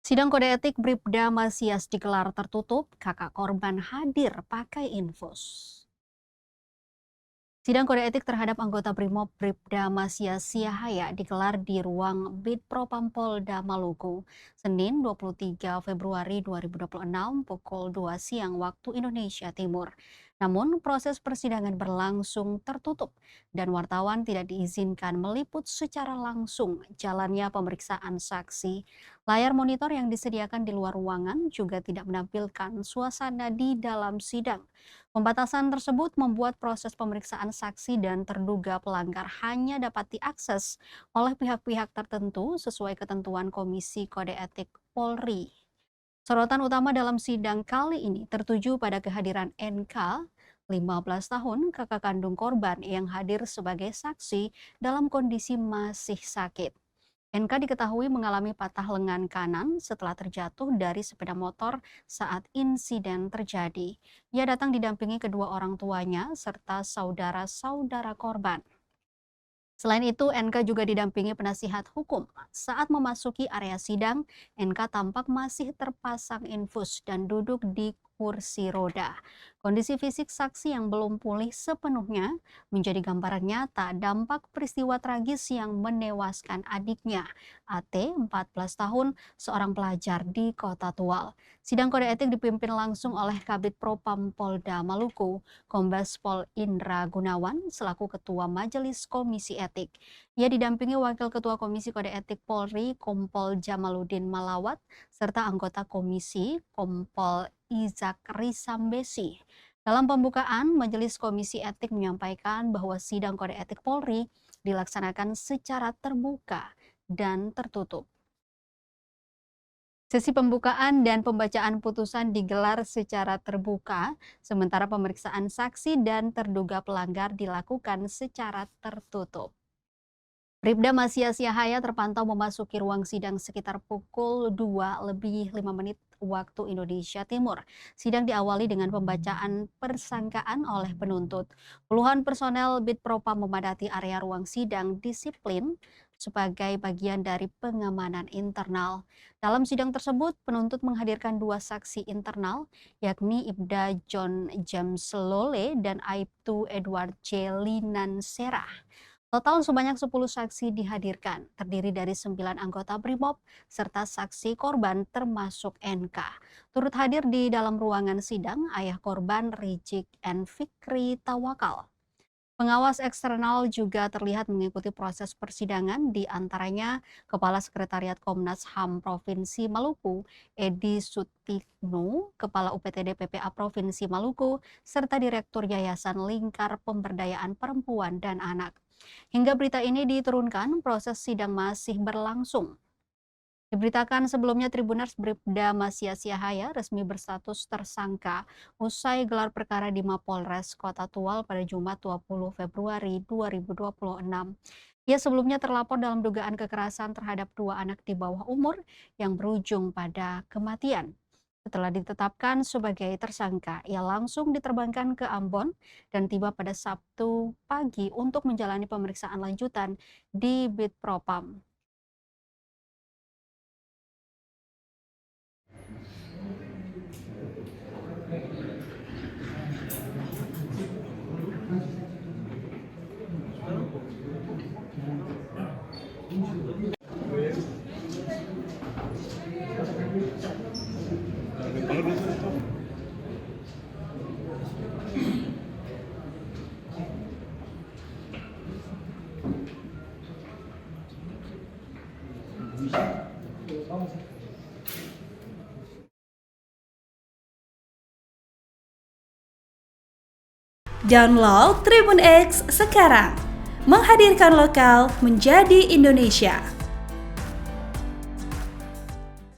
Sidang kode etik Bribda Masias digelar tertutup, kakak korban hadir pakai infus. Sidang kode etik terhadap anggota Brimob Bribda Masias Siahaya digelar di ruang Bitpropam Polda Maluku, Senin 23 Februari 2026 pukul 2 siang waktu Indonesia Timur. Namun proses persidangan berlangsung tertutup dan wartawan tidak diizinkan meliput secara langsung jalannya pemeriksaan saksi. Layar monitor yang disediakan di luar ruangan juga tidak menampilkan suasana di dalam sidang. Pembatasan tersebut membuat proses pemeriksaan saksi dan terduga pelanggar hanya dapat diakses oleh pihak-pihak tertentu sesuai ketentuan Komisi Kode Etik Polri. Sorotan utama dalam sidang kali ini tertuju pada kehadiran NK, 15 tahun, kakak kandung korban yang hadir sebagai saksi dalam kondisi masih sakit. NK diketahui mengalami patah lengan kanan setelah terjatuh dari sepeda motor saat insiden terjadi. Ia datang didampingi kedua orang tuanya serta saudara-saudara korban. Selain itu, NK juga didampingi penasihat hukum. Saat memasuki area sidang, NK tampak masih terpasang infus dan duduk di kursi roda. Kondisi fisik saksi yang belum pulih sepenuhnya menjadi gambaran nyata dampak peristiwa tragis yang menewaskan adiknya, AT, 14 tahun, seorang pelajar di Kota Tual. Sidang kode etik dipimpin langsung oleh Kabid Propam Polda Maluku, Kombes Pol Indra Gunawan selaku Ketua Majelis Komisi Etik. Ia didampingi Wakil Ketua Komisi Kode Etik Polri, Kompol Jamaluddin Malawat, serta anggota komisi, Kompol Izak Risambesi. Dalam pembukaan, Majelis Komisi Etik menyampaikan bahwa sidang kode etik Polri dilaksanakan secara terbuka dan tertutup. Sesi pembukaan dan pembacaan putusan digelar secara terbuka, sementara pemeriksaan saksi dan terduga pelanggar dilakukan secara tertutup. Bribda Masias Siahaya terpantau memasuki ruang sidang sekitar pukul 2:05 waktu Indonesia Timur. Sidang diawali dengan pembacaan persangkaan oleh penuntut. Puluhan personel Bitpropam memadati area ruang sidang disiplin sebagai bagian dari pengamanan internal. Dalam sidang tersebut, penuntut menghadirkan dua saksi internal, yakni Ibda John James Lole dan Aibtu Edward J. Linansera. Total sebanyak 10 saksi dihadirkan, terdiri dari 9 anggota Brimob serta saksi korban termasuk NK. Turut hadir di dalam ruangan sidang ayah korban Rizik and Fikri Tawakal. Pengawas eksternal juga terlihat mengikuti proses persidangan, di antaranya Kepala Sekretariat Komnas HAM Provinsi Maluku, Edi Sutikno, Kepala UPTD PPA Provinsi Maluku, serta Direktur Yayasan Lingkar Pemberdayaan Perempuan dan Anak. Hingga berita ini diturunkan, proses sidang masih berlangsung. Diberitakan sebelumnya Tribuners Bribda Masias Siahaya resmi berstatus tersangka usai gelar perkara di Mapolres Kota Tual pada Jumat 20 Februari 2026. Ia sebelumnya terlapor dalam dugaan kekerasan terhadap dua anak di bawah umur yang berujung pada kematian. Setelah ditetapkan sebagai tersangka, ia langsung diterbangkan ke Ambon dan tiba pada Sabtu pagi untuk menjalani pemeriksaan lanjutan di Bitpropam. Download Tribun X sekarang, menghadirkan lokal menjadi Indonesia.